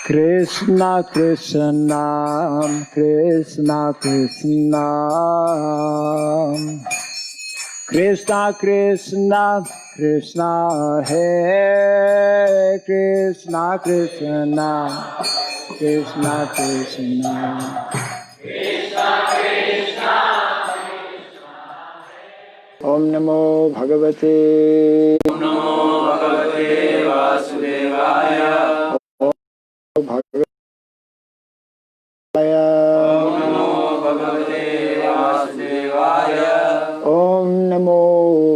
Krishna Krishna Krishna Krishna Krishna Krishna Krishna Hare Krishna Krishna Krishna Krishna Om Namo Bhagavate Vasudevaya Om Namo Bhagavate Vasudevaya Om Namo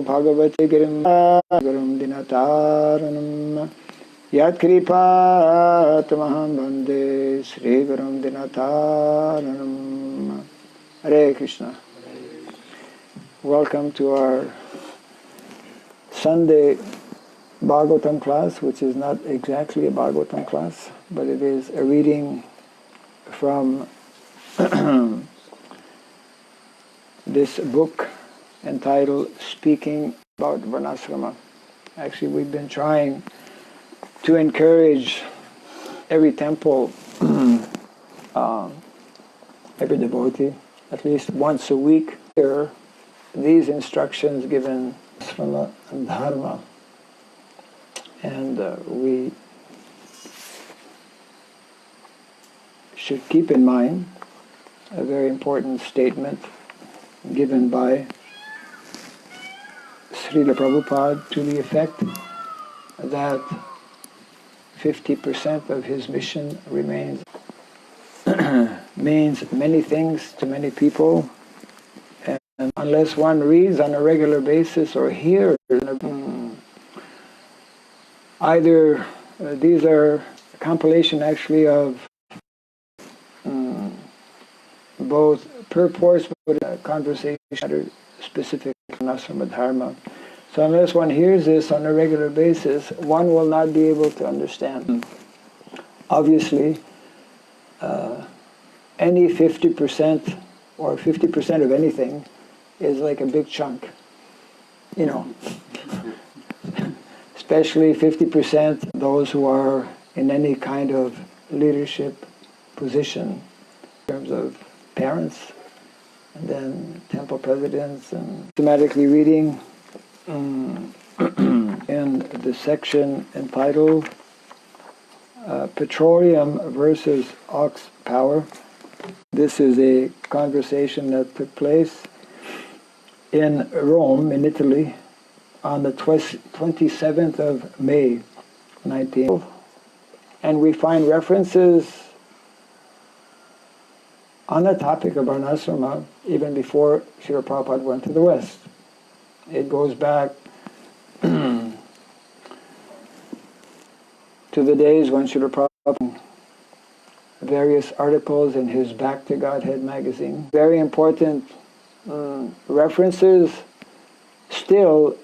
Bhagavate Gurum Dinataranam Yat Kripat Maham Bande Sri Gurum Dinataranam. Hare Krishna. Welcome to our Sunday Bhagavatam class, which is not exactly a Bhagavatam class, but it is a reading from this book entitled Speaking about Varnasrama. Actually, we've been trying to encourage every temple, every devotee, at least once a week, hear these instructions given from Dharma. And we should keep in mind a very important statement given by Srila Prabhupada to the effect that 50% of his mission remains means many things to many people, and unless one reads on a regular basis or hears either these are a compilation actually of both purports but conversation matter specific to Varnasrama Dharma. So unless one hears this on a regular basis, one will not be able to understand. Obviously, any 50% or 50% of anything is like a big chunk, you know. Especially 50% those who are in any kind of leadership position in terms of parents, and then temple presidents, and systematically reading in the section entitled Petroleum versus Ox Power. This is a conversation that took place in Rome, in Italy, on the 27th of May, 1912. And we find references on the topic of Varnasrama even before Srila Prabhupada went to the West. It goes back to the days when Srila Prabhupada various articles in his Back to Godhead magazine. Very important references, still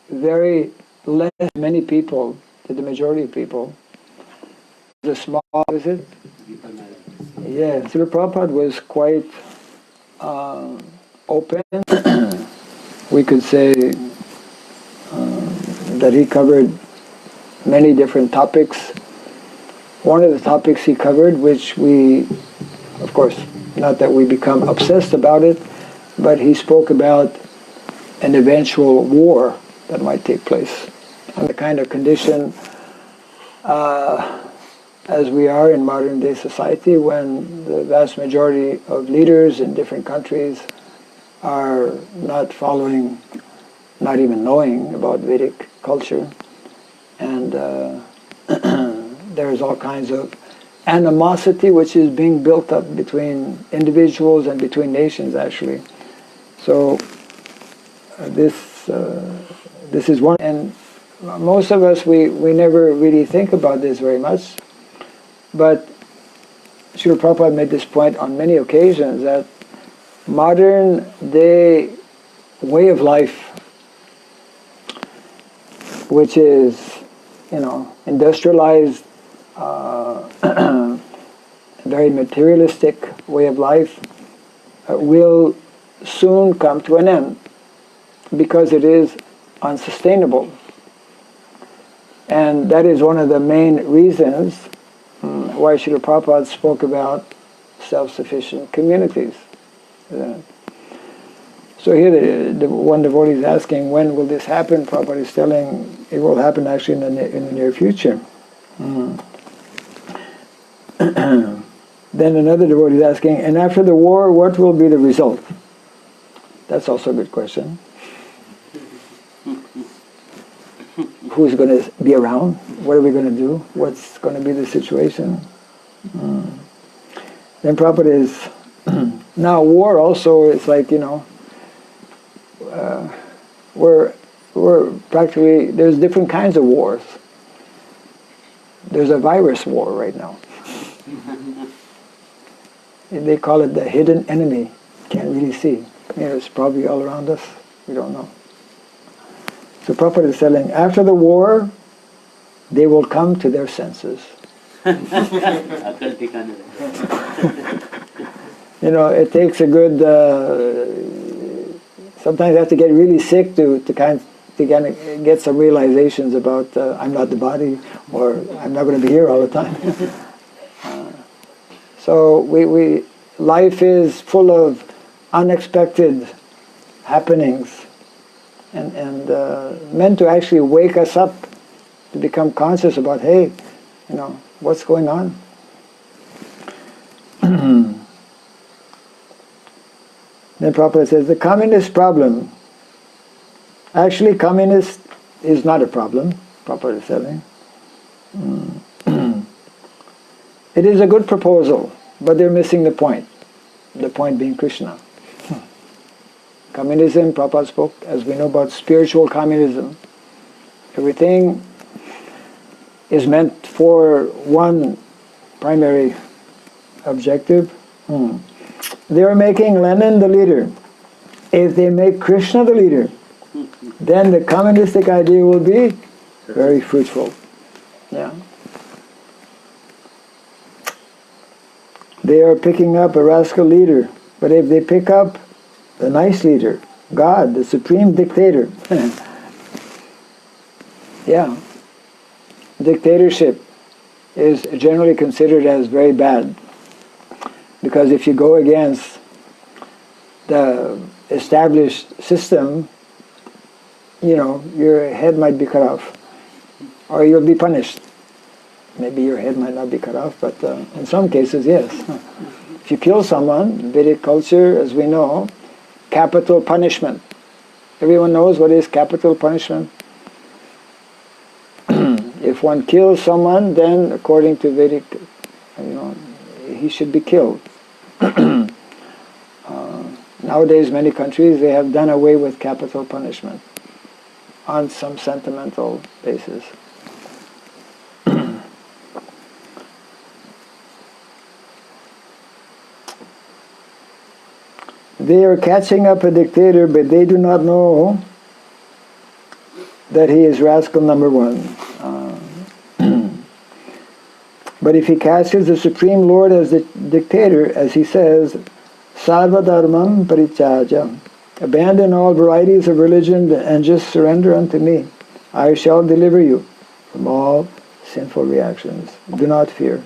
very less many people, to the majority of people. The small, is it? Yeah, Srila Prabhupada was quite open. We could say that he covered many different topics. One of the topics he covered, which we, of course, not that we become obsessed about it, but he spoke about an eventual war that might take place, and the kind of condition as we are in modern day society, when the vast majority of leaders in different countries are not following, not even knowing about Vedic culture, and there's all kinds of animosity which is being built up between individuals and between nations, actually. So this is one, and most of us, we never really think about this very much, but Srila Prabhupada made this point on many occasions, that modern day way of life, which is, you know, industrialized, very materialistic way of life, will soon come to an end, because it is unsustainable. And that is one of the main reasons why Srila Prabhupada spoke about self-sufficient communities. So here the one devotee is asking, when will this happen? Prabhupada is telling it will happen actually in the near future. Then another devotee is asking, and after the war, what will be the result? That's also a good question. Who's going to be around? What are we going to do? What's going to be the situation? Then Prabhupada is, now war also is like, we're practically, there's different kinds of wars. There's a virus war right now. They call it the hidden enemy. Can't really see. It's probably all around us. We don't know. So Prabhupada is telling, after the war, they will come to their senses. It takes a good, sometimes you have to get really sick to get some realizations about I'm not the body, or I'm not going to be here all the time. So life is full of unexpected happenings, and meant to actually wake us up to become conscious about, hey, what's going on. Then Prabhupada says the communist problem. Actually, communist is not a problem. Prabhupada is saying. It is a good proposal, but they're missing the point. The point being Krishna. Communism, Prabhupada spoke, as we know about spiritual communism. Everything is meant for one primary objective. They are making Lenin the leader. If they make Krishna the leader, then the communistic idea will be very fruitful. Yeah. They are picking up a rascal leader, but if they pick up the nice leader, God, the supreme dictator, yeah, dictatorship is generally considered as very bad, because if you go against the established system, your head might be cut off, or you'll be punished. Maybe your head might not be cut off, but in some cases, yes. If you kill someone, Vedic culture, as we know, capital punishment. Everyone knows what is capital punishment. If one kills someone, then according to Vedic, he should be killed. Nowadays, many countries, they have done away with capital punishment on some sentimental basis. They are catching up a dictator, but they do not know that he is rascal number one. But if he catches the Supreme Lord as the dictator, as he says, Sarva Dharmam Parichaja, abandon all varieties of religion and just surrender unto me. I shall deliver you from all sinful reactions. Do not fear.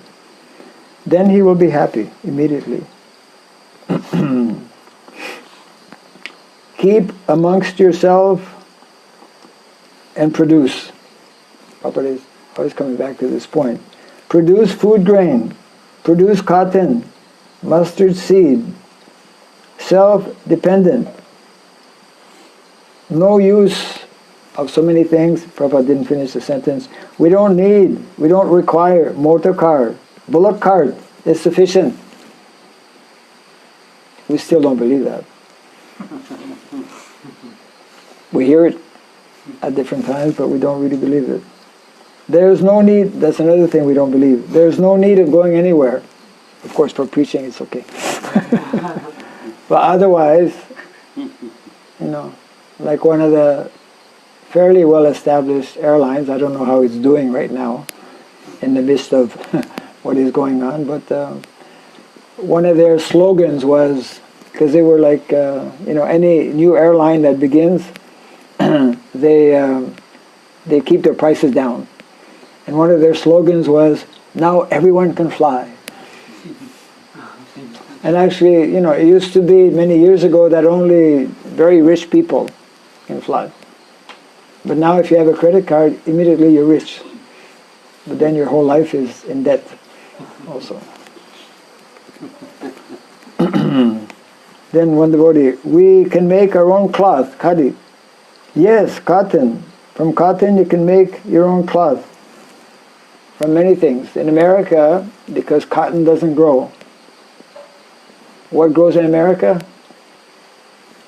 Then he will be happy immediately. Keep amongst yourself and produce. Prabhupada is always coming back to this point. Produce food grain, produce cotton, mustard seed, self-dependent. No use of so many things. Prabhupada didn't finish the sentence. We don't require motor car. Bullock cart is sufficient. We still don't believe that. We hear it at different times, but we don't really believe it. There's no need, that's another thing we don't believe. There's no need of going anywhere. Of course, for preaching, it's okay. But otherwise, like one of the fairly well-established airlines, I don't know how it's doing right now, in the midst of what is going on, but one of their slogans was, because they were like, any new airline that begins, they keep their prices down. And one of their slogans was, Now everyone can fly. And actually, you know, it used to be many years ago that only very rich people can fly. But now if you have a credit card, immediately you're rich. But then your whole life is in debt also. Then one devotee, we can make our own cloth, khadi. Yes, cotton. From cotton you can make your own cloth. From many things. In America, because cotton doesn't grow. What grows in America?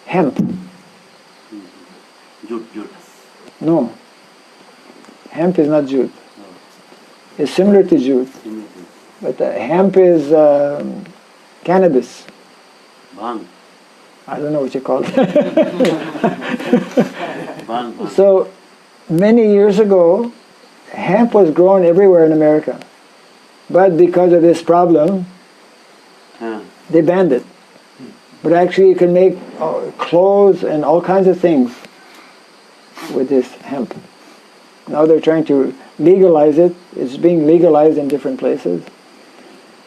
Hemp. Jute. No. Hemp is not jute. It's similar to jute. But hemp is cannabis. Bhang. I don't know what you call it. Bhang. So, many years ago, hemp was grown everywhere in America. But because of this problem, they banned it. But actually you can make clothes and all kinds of things with this hemp. Now they're trying to legalize it. It's being legalized in different places.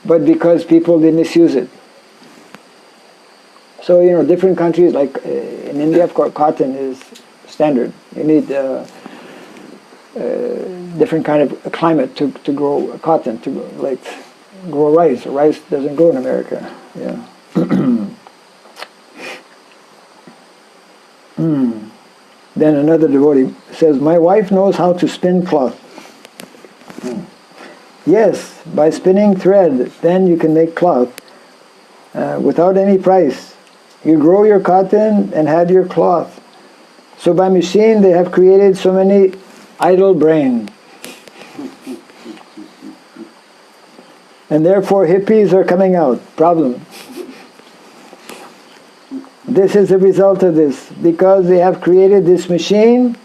But because people, they misuse it. So, you know, different countries, like in India, of course, cotton is standard. You need different kind of climate to grow cotton, to grow rice. Rice doesn't grow in America. Yeah. Then another devotee says, my wife knows how to spin cloth. Yes, by spinning thread, then you can make cloth without any price. You grow your cotton and have your cloth. So by machine they have created so many idle brain. And therefore hippies are coming out. Problem. This is the result of this. Because they have created this machine,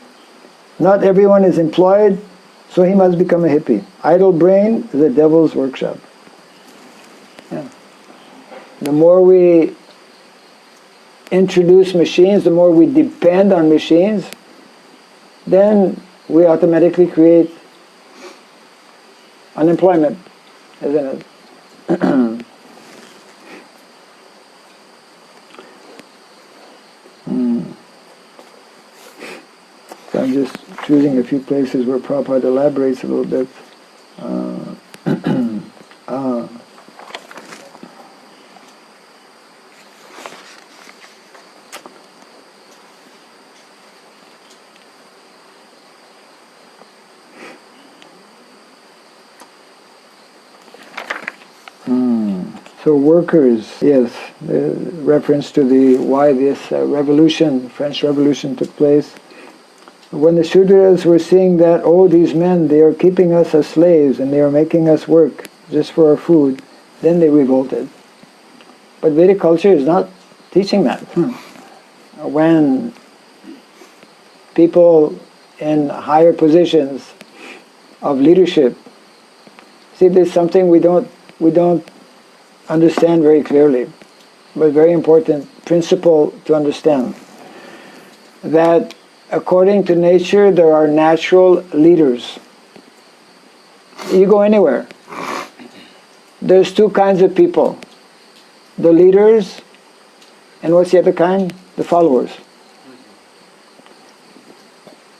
not everyone is employed, so he must become a hippie. Idle brain is the devil's workshop. Yeah. The more we introduce machines, the more we depend on machines, then we automatically create unemployment, isn't it? So I'm just choosing a few places where Prabhupada elaborates a little bit. So workers, yes, the reference to the why this revolution, French Revolution took place. When the Shudras were seeing that, oh, these men, they are keeping us as slaves and they are making us work just for our food, then they revolted. But Vedic culture is not teaching that. When people in higher positions of leadership, see, there's something we don't understand very clearly, but very important principle to understand, that according to nature there are natural leaders. You go anywhere, there's two kinds of people, the leaders and what's the other kind? The followers.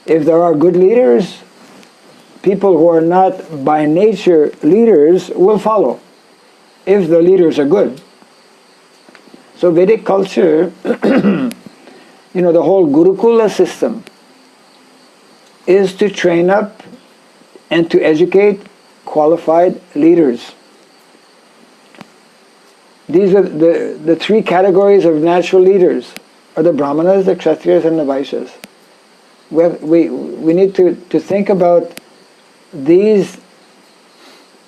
If there are good leaders, people who are not by nature leaders will follow, if the leaders are good. So Vedic culture, you know, the whole Gurukula system is to train up and to educate qualified leaders. These are the three categories of natural leaders, are the Brahmanas, the Kshatriyas and the Vaishyas. We need to think about these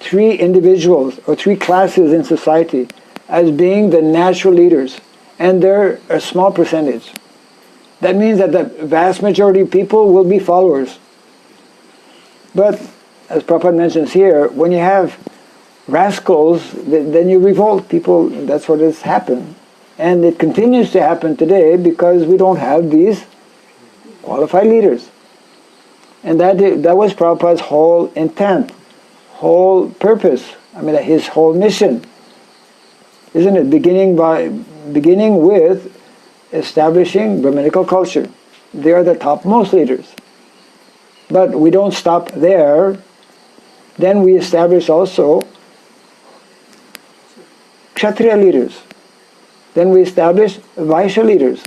three individuals or three classes in society as being the natural leaders, and they're a small percentage. That means that the vast majority of people will be followers. But as Prabhupada mentions here, when you have rascals, then you revolt. People, that's what has happened. And it continues to happen today because we don't have these qualified leaders. And that was Prabhupada's whole intent, whole purpose, his whole mission, isn't it? Beginning with establishing Brahminical culture. They are the topmost leaders. But we don't stop there. Then we establish also Kshatriya leaders. Then we establish Vaishya leaders.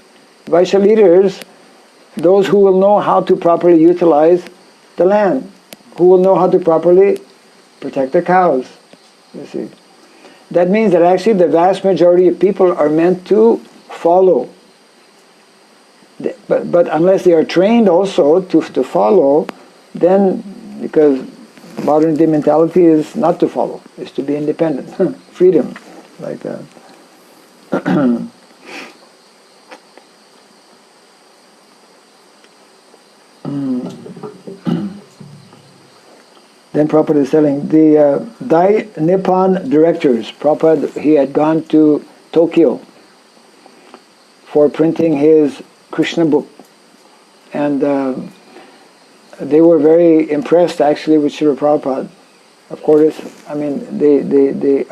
Vaishya leaders, those who will know how to properly utilize the land, who will know how to properly protect the cows, you see. That means that actually the vast majority of people are meant to follow. But unless they are trained also to follow, then, because modern day mentality is not to follow, is to be independent, freedom, like that. Then Prabhupada is telling the Dai Nippon directors. Prabhupada, he had gone to Tokyo for printing his Krishna book, and they were very impressed actually with Srila Prabhupada. Of course, they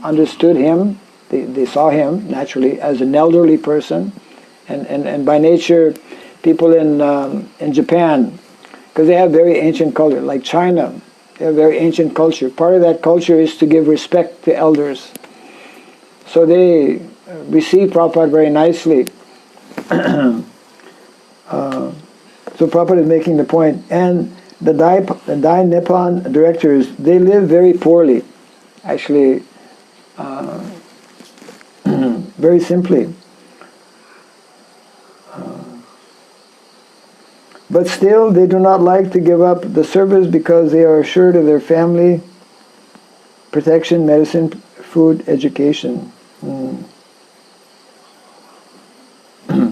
understood him. They saw him naturally as an elderly person, and by nature, people in Japan, because they have very ancient culture, like China, they have very ancient culture. Part of that culture is to give respect to elders. So they received Prabhupada very nicely. So Prabhupada is making the point. And the Dai Nippon directors, they live very poorly, actually, very simply. But still, they do not like to give up the service because they are assured of their family, protection, medicine, food, education.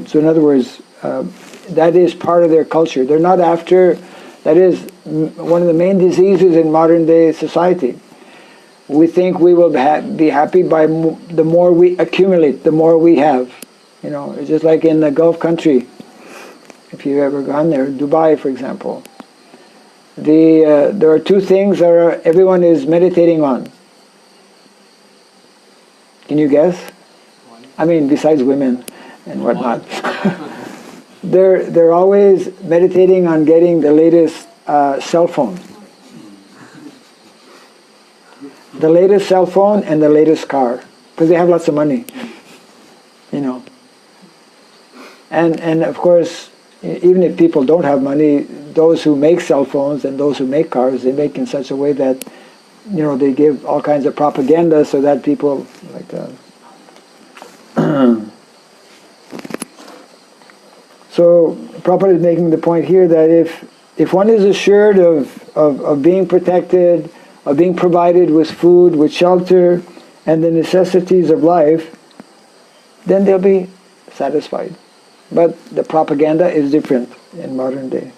So in other words, that is part of their culture. They're not after, that is one of the main diseases in modern day society. We think we will be happy by the more we accumulate, the more we have. You know, it's just like in the Gulf country. If you've ever gone there, Dubai, for example, there are two things that everyone is meditating on. Can you guess? Besides women and whatnot, they're always meditating on getting the latest cell phone, the latest cell phone and the latest car, because they have lots of money, you know. And of course, even if people don't have money, those who make cell phones and those who make cars, they make in such a way that, you know, they give all kinds of propaganda so that people, like so Prabhupada is making the point here that if one is assured of being protected, of being provided with food, with shelter, and the necessities of life, then they'll be satisfied. But the propaganda is different in modern day.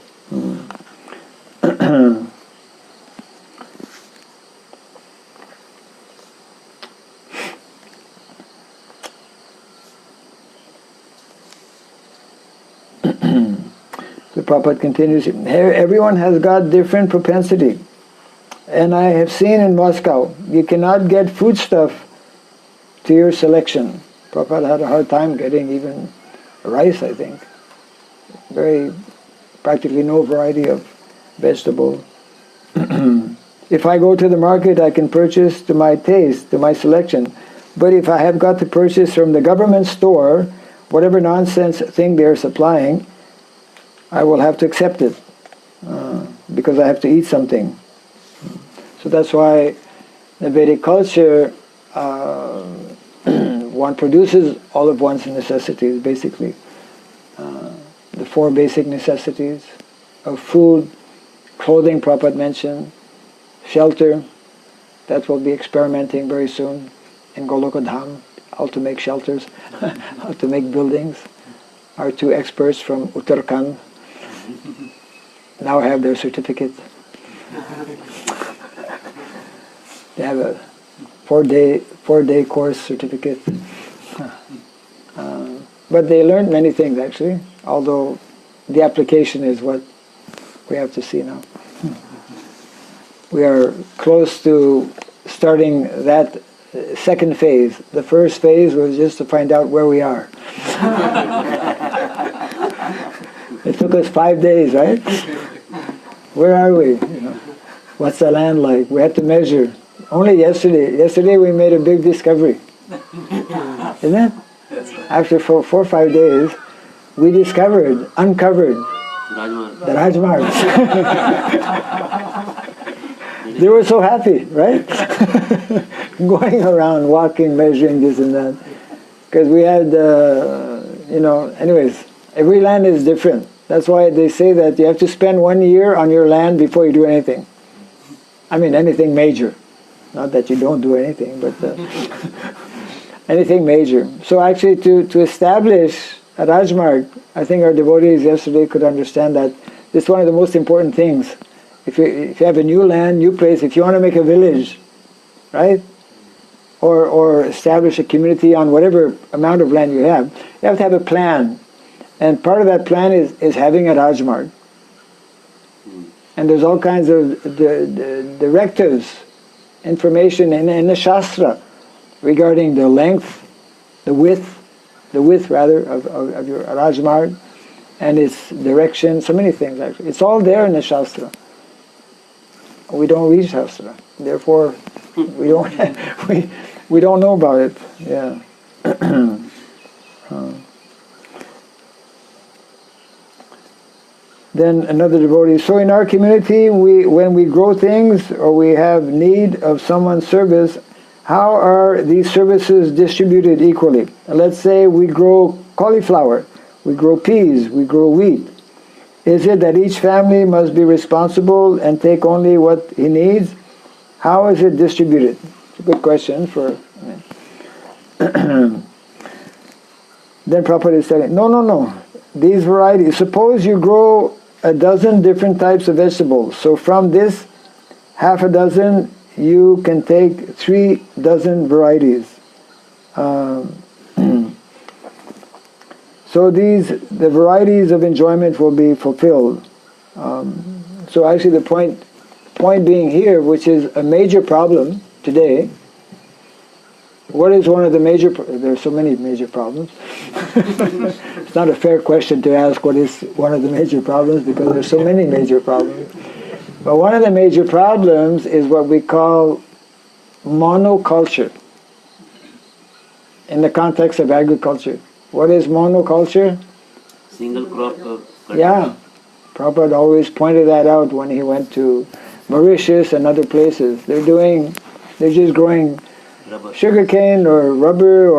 The Prabhupada continues, everyone has got different propensity. And I have seen in Moscow, you cannot get foodstuff to your selection. Prabhupada had a hard time getting even rice, I think. Practically no variety of vegetable. If I go to the market, I can purchase to my taste, to my selection. But if I have got to purchase from the government store, whatever nonsense thing they're supplying, I will have to accept it because I have to eat something. So that's why the Vedic culture, one produces all of one's necessities, basically. The four basic necessities of food, clothing, Prabhupada mentioned, shelter, that will be experimenting very soon in Golokadham, how to make shelters, how to make buildings. Our two experts from Uttarakhand now have their certificate. They have a four-day course certificate. But they learned many things actually, although the application is what we have to see now. we are close to starting that second phase. The first phase was just to find out where we are. It took us 5 days, right? Where are we? What's the land like? We had to measure. Only yesterday we made a big discovery. Isn't it? After 4 or 5 days, we uncovered the Rajmarg. They were so happy, right? Going around, walking, measuring this and that. Because we had, anyways, every land is different. That's why they say that you have to spend 1 year on your land before you do anything. I mean, anything major. Not that you don't do anything, but anything major. So actually to establish a Rajmarg, I think our devotees yesterday could understand that this is one of the most important things. If you have a new land, new place, if you want to make a village, right? Or establish a community on whatever amount of land you have to have a plan. And part of that plan is having a Rajmarg. And there's all kinds of directives, information in the Shastra regarding the length, the width rather, of your Rajmarg, and its direction, so many things actually. It's all there in the Shastra. We don't read Shastra, therefore we don't we don't know about it. Yeah. Then another devotee, so in our community, when we grow things or we have need of someone's service, how are these services distributed equally? Let's say we grow cauliflower, we grow peas, we grow wheat. Is it that each family must be responsible and take only what he needs? How is it distributed? It's a good question for... Then Prabhupada is saying, no. These varieties, suppose you grow a dozen different types of vegetables. So from this half a dozen, you can take 3 dozen varieties. So the varieties of enjoyment will be fulfilled. So actually the point being here, which is a major problem today, what is one of the major, there are so many major problems. It's not a fair question to ask what is one of the major problems, because there's so many major problems. But one of the major problems is what we call monoculture in the context of agriculture. What is monoculture? Single crop. Yeah. Prabhupada always pointed that out when he went to Mauritius and other places. They're just growing Rubber. sugarcane or rubber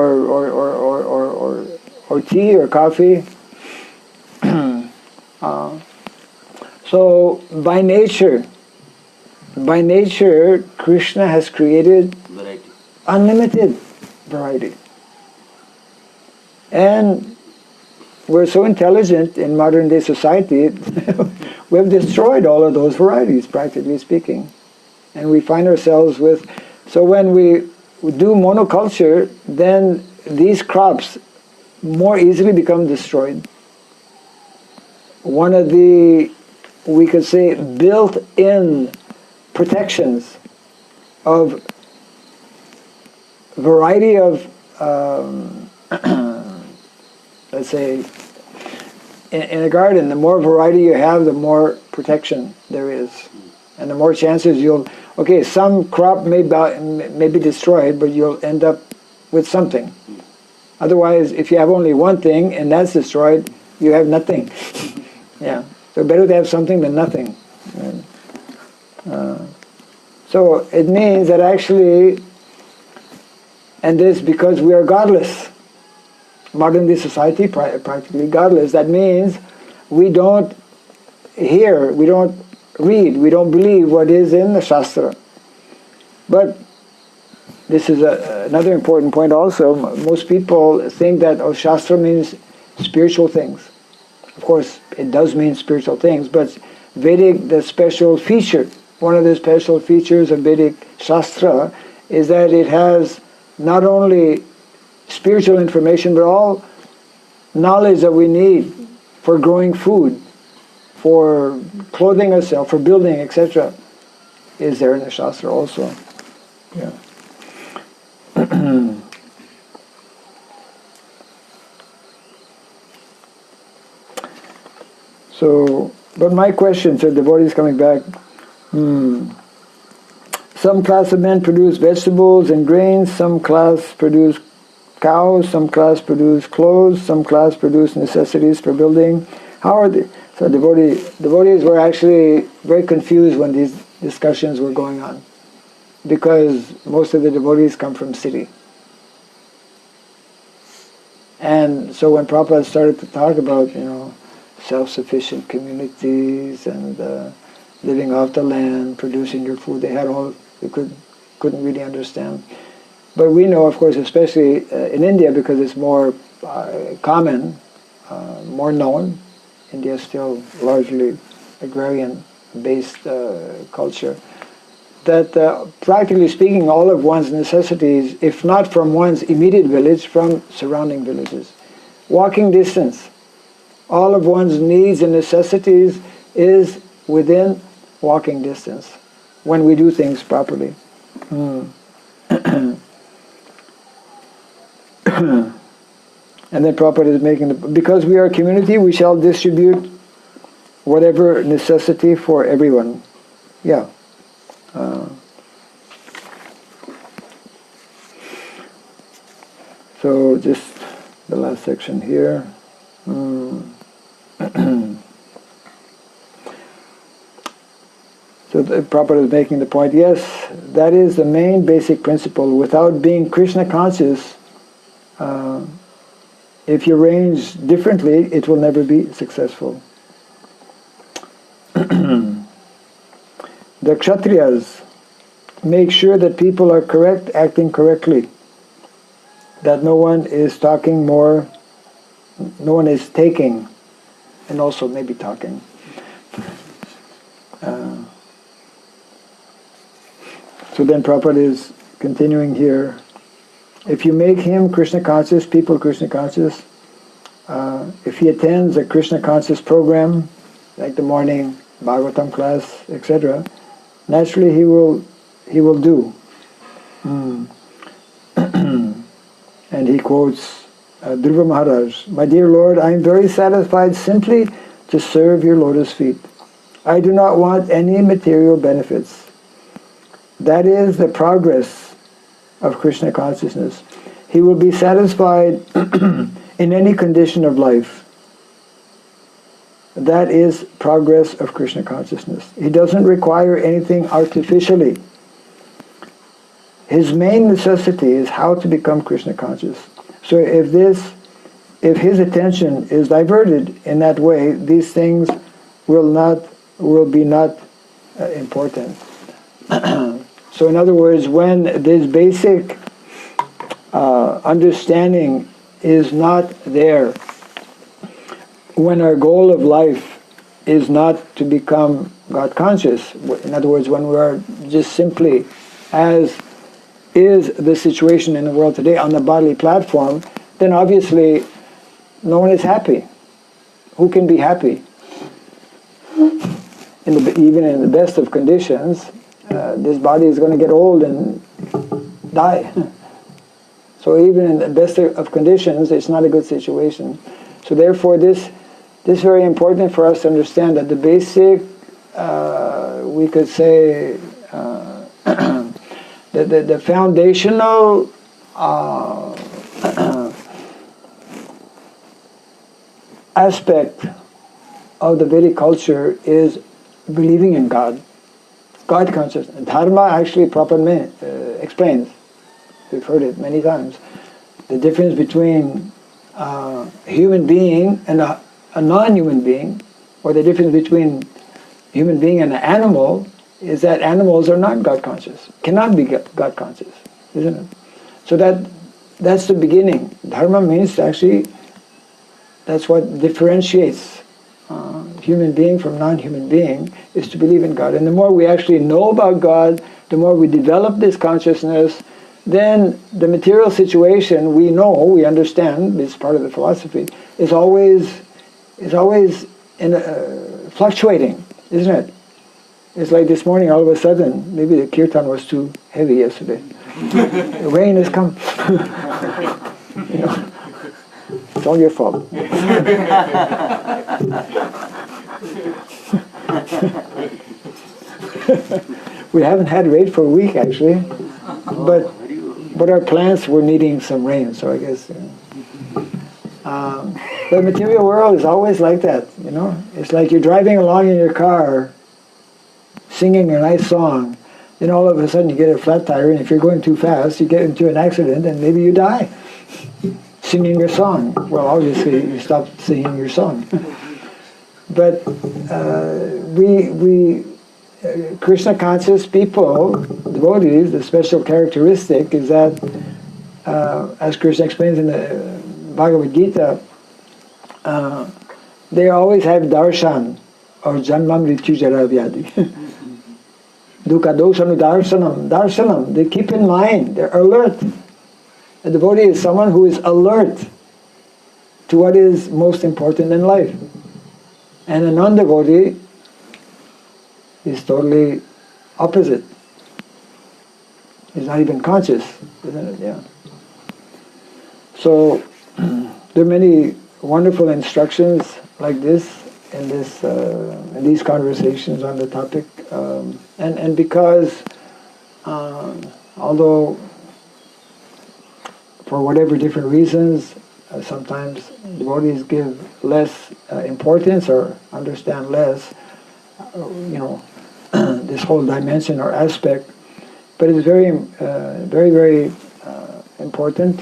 or tea or coffee. So by nature, Krishna has created Variety. unlimited variety. And we're so intelligent in modern day society, we've destroyed all of those varieties, practically speaking. And we find ourselves with, so when we do monoculture, then these crops more easily become destroyed. One of the, we could say, built-in protections of variety of, let's say, in a garden, the more variety you have, the more protection there is. And the more chances okay, some crop may be destroyed, but you'll end up with something. Otherwise, if you have only one thing and that's destroyed, you have nothing. Yeah. So better to have something than nothing. So it means that actually, and this because we are godless. Modern day society, practically godless. That means we don't hear, we don't read, we don't believe what is in the Shastra. But this is another important point also. Most people think that Shastra means spiritual things. Of course, it does mean spiritual things, but Vedic, the special feature, one of the special features of Vedic Shastra is that it has not only spiritual information, but all knowledge that we need for growing food, for clothing ourselves, for building, etc. is there in the Shastra also. Yeah. So, but my question, so devotees coming back, some class of men produce vegetables and grains, some class produce cows, some class produce clothes, some class produce necessities for building. How are they? So devotees were actually very confused when these discussions were going on, because most of the devotees come from city. And so when Prabhupada started to talk about, self-sufficient communities and living off the land, producing your food, they couldn't really understand. But we know, of course, especially in India, because it's more common, more known. India is still largely agrarian-based culture. That practically speaking, all of one's necessities, if not from one's immediate village, from surrounding villages. Walking distance, all of one's needs and necessities is within walking distance when we do things properly. And then Prabhupada is making because we are a community, we shall distribute whatever necessity for everyone. Yeah. So just the last section here. So the Prabhupada is making the point, yes, that is the main basic principle. Without being Krishna conscious, if you arrange differently, it will never be successful. The Kshatriyas make sure that people are correct, acting correctly, that no one is talking more, no one is taking, and also maybe talking. So then Prabhupada is continuing here. If you make him Krishna conscious, people Krishna conscious, if he attends a Krishna conscious program, like the morning Bhagavatam class, etc., naturally he will do. And he quotes Dhruva Maharaj, "My dear Lord, I am very satisfied simply to serve your lotus feet. I do not want any material benefits." That is the progress of Krishna consciousness. He will be satisfied in any condition of life. That is progress of Krishna consciousness. He doesn't require anything artificially. His main necessity is how to become Krishna conscious. So if his attention is diverted in that way, these things will be not important. So in other words, when this basic understanding is not there, when our goal of life is not to become God conscious, in other words, when we are just simply, as is the situation in the world today, on the bodily platform, then obviously no one is happy. Who can be happy? Even in the best of conditions, this body is going to get old and die. So even in the best of conditions, it's not a good situation. So therefore, this is very important for us to understand that the basic, we could say, the foundational aspect of the Vedic culture is believing in God. God consciousness. Dharma, actually, Prabhupada explains, we've heard it many times, the difference between a human being and a non-human being, or the difference between a human being and an animal, is that animals are not God conscious, cannot be God conscious, isn't it? So that's the beginning. Dharma means actually, that's what differentiates human being from non-human being, is to believe in God. And the more we actually know about God, the more we develop this consciousness, then the material situation, we know, we understand, it's part of the philosophy, is always fluctuating, isn't it? It's like this morning, all of a sudden, maybe the kirtan was too heavy yesterday. The rain has come. You know, it's all your fault. We haven't had rain for a week actually, but our plants were needing some rain, so I guess. The material world is always like that, you know. It's like you're driving along in your car, singing a nice song, then all of a sudden you get a flat tire, and if you're going too fast, you get into an accident, and maybe you die singing your song. Well, obviously you stop singing your song. But Krishna conscious people, devotees, the special characteristic is that, as Krishna explains in the Bhagavad Gita, they always have darshan, or janmam mrityu jara vyadi. Dukkha dosanu darshanam, they keep in mind, they're alert. A devotee is someone who is alert to what is most important in life. And a non-devotee is totally opposite. He's not even conscious, isn't it? Yeah. So there are many wonderful instructions like this in these conversations on the topic, and because although for whatever different reasons sometimes devotees give less importance or understand less, this whole dimension or aspect, but it's very, very important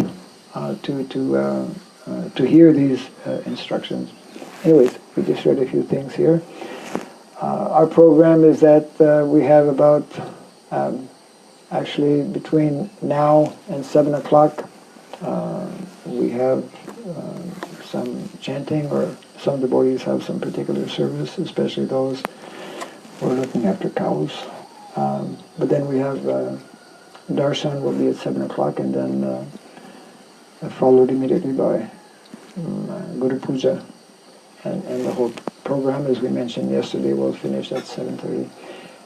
to hear these instructions. Anyways, we just read a few things here. Our program is that we have about, actually between now and 7 o'clock, we have some chanting, or some devotees have some particular service, especially those who are looking after cows. But then we have darshan will be at 7 o'clock, and then followed immediately by Guru Puja. And the whole program, as we mentioned yesterday, will finish at 7:30.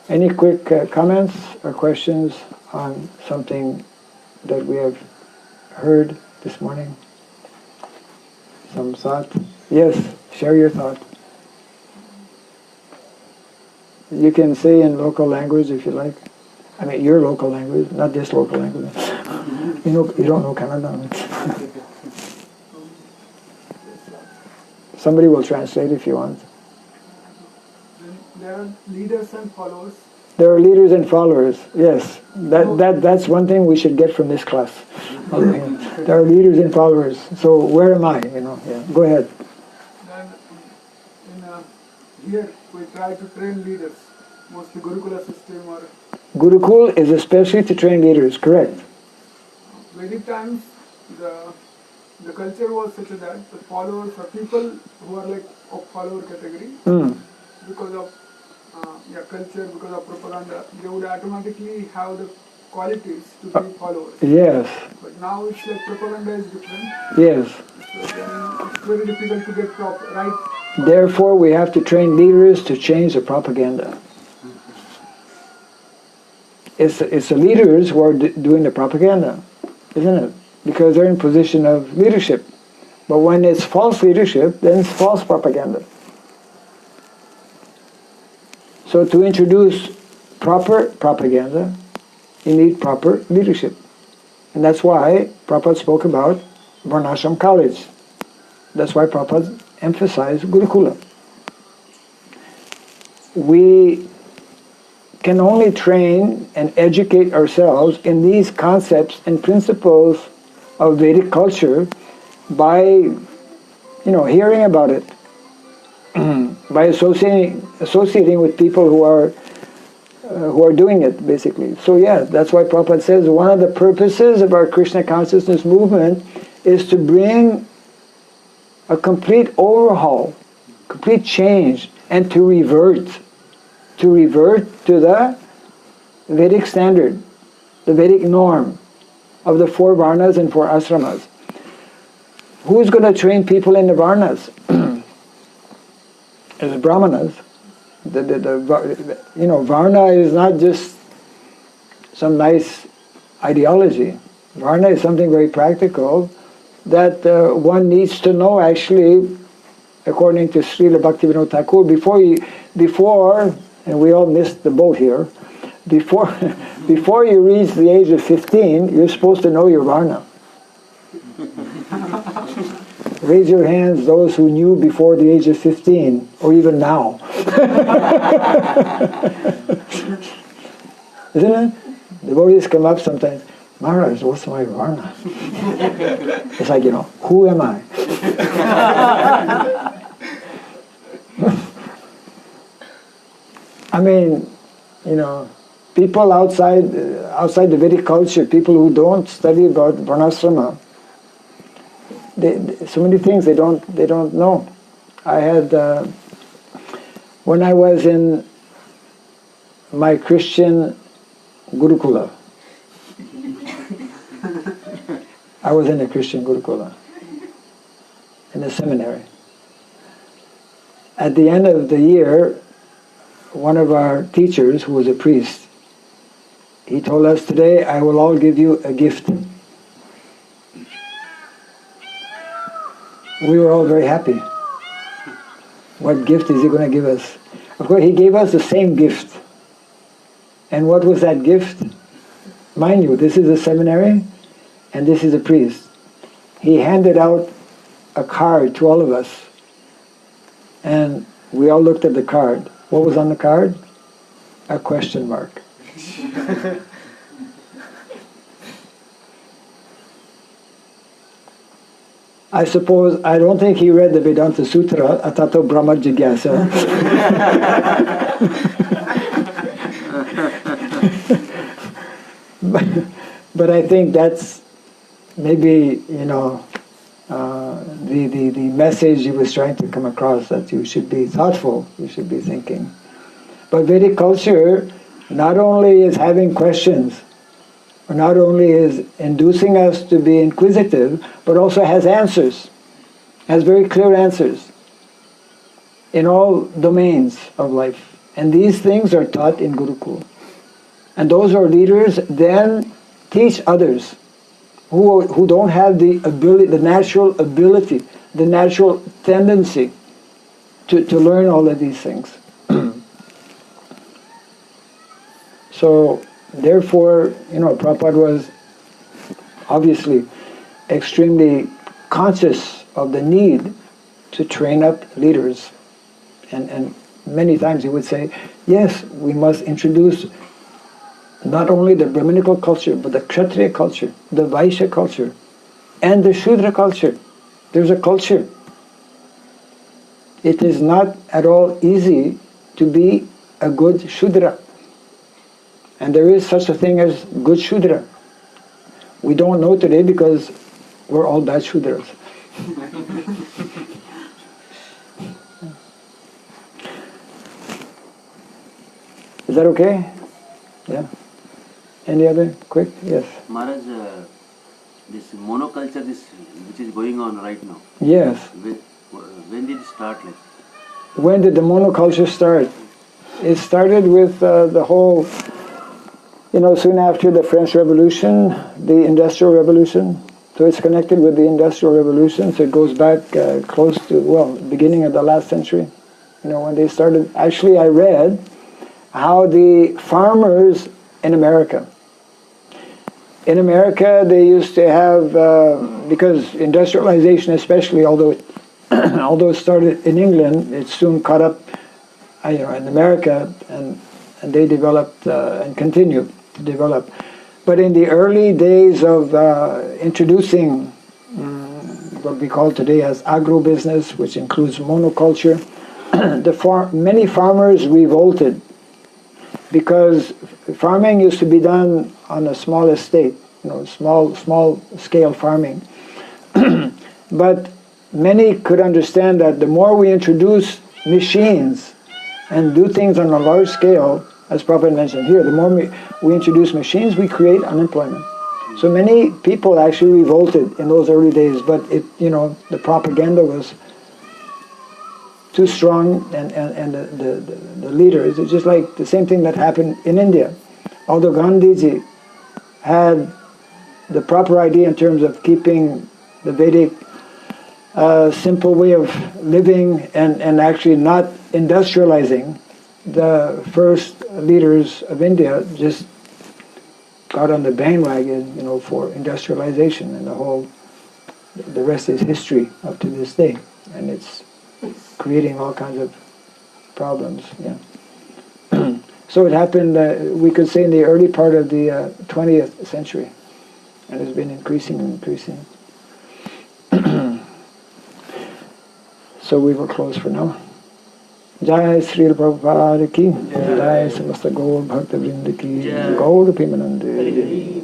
Any quick comments or questions on something that we have heard this morning? Some thought? Yes, share your thought. You can say in local language if you like. I mean, your local language, not just local language. You don't know Kannada. Somebody will translate if you want. There are leaders and followers. There are leaders and followers, yes. That's one thing we should get from this class. There are leaders and followers. So where am I? Yeah. Go ahead. Then here we try to train leaders, mostly Gurukula system or... Gurukul is especially to train leaders, correct. Vedic times, the culture was such that the followers or people who are like of follower category, because of culture, because of propaganda, they would automatically have the qualities to be followers. Yes. But now it's like propaganda is different. Yes. So then it's very difficult to get right. Therefore, we have to train leaders to change the propaganda. It's the leaders who are doing the propaganda, isn't it? Because they're in position of leadership. But when it's false leadership, then it's false propaganda. So to introduce proper propaganda, you need proper leadership. And that's why Prabhupada spoke about Varnasrama college. That's why Prabhupada emphasized Gurukula. We can only train and educate ourselves in these concepts and principles of Vedic culture by, hearing about it, by associating with people who are doing it, basically. So yeah, that's why Prabhupada says one of the purposes of our Krishna consciousness movement is to bring a complete overhaul, complete change, and to revert to the Vedic standard, the Vedic norm of the 4 Varnas and 4 Ashramas. Who's going to train people in the Varnas? As Brahmanas. Varna is not just some nice ideology. Varna is something very practical that one needs to know actually, according to Srila Bhaktivinoda Thakur, before, and we all missed the boat here, before you reach the age of 15, you're supposed to know your Varna. Raise your hands, those who knew before the age of 15, or even now. Isn't it? Devotees come up sometimes, Maharaj, what's my Varna? It's like, who am I? I mean, people outside the Vedic culture, people who don't study about Varnasrama, so many things they don't know. I had when I was in my Christian Gurukula, I was in a Christian Gurukula, in a seminary. At the end of the year, one of our teachers, who was a priest, he told us, today I will all give you a gift. We were all very happy. What gift is he going to give us? Of course, he gave us the same gift. And what was that gift? Mind you, this is a seminary, and this is a priest. He handed out a card to all of us, and we all looked at the card. What was on the card? A question mark. I don't think he read the Vedanta Sutra, Atato Brahma Jigyasa. but I think that's maybe, the message he was trying to come across, that you should be thoughtful, you should be thinking. But Vedic culture not only is having questions, or not only is inducing us to be inquisitive, but also has answers, has very clear answers in all domains of life. And these things are taught in Gurukul. And those are leaders then teach others who don't have the ability, the natural ability, the natural tendency to learn all of these things. So, therefore, Prabhupada was obviously extremely conscious of the need to train up leaders. And many times he would say, yes, we must introduce not only the Brahminical culture, but the Kshatriya culture, the Vaishya culture, and the Shudra culture. There's a culture. It is not at all easy to be a good Shudra. And there is such a thing as good Shudra. We don't know today because we're all bad Shudras. Is that okay? Yeah. Any other quick? Yes. Maharaj, this monoculture, which is going on right now. Yes. When did it start? When did the monoculture start? It started with the whole, soon after the French Revolution, the Industrial Revolution. So it's connected with the Industrial Revolution. So it goes back close to, beginning of the last century. When they started. Actually, I read how the farmers in America, they used to have, because industrialization especially, although it started in England, it soon caught up in America, and they developed and continued to develop. But in the early days of introducing what we call today as agro-business, which includes monoculture, many farmers revolted, because farming used to be done on a small estate, small scale farming. But many could understand that the more we introduce machines and do things on a large scale, as Prabhupada mentioned here, the more we introduce machines, we create unemployment. So many people actually revolted in those early days, but the propaganda was too strong, and the leaders, it's just like the same thing that happened in India. Although Gandhiji had the proper idea in terms of keeping the Vedic simple way of living and actually not industrializing, the first leaders of India just got on the bandwagon, for industrialization, and the rest is history up to this day, and it's creating all kinds of problems. Yeah. So it happened, we could say, in the early part of the 20th century, and it's been increasing and increasing. So we will close for now. Jai Sri Prabhupada ki, Jai Samasta Gaur Bhakta Vrinda ki, Gaur Pimanande.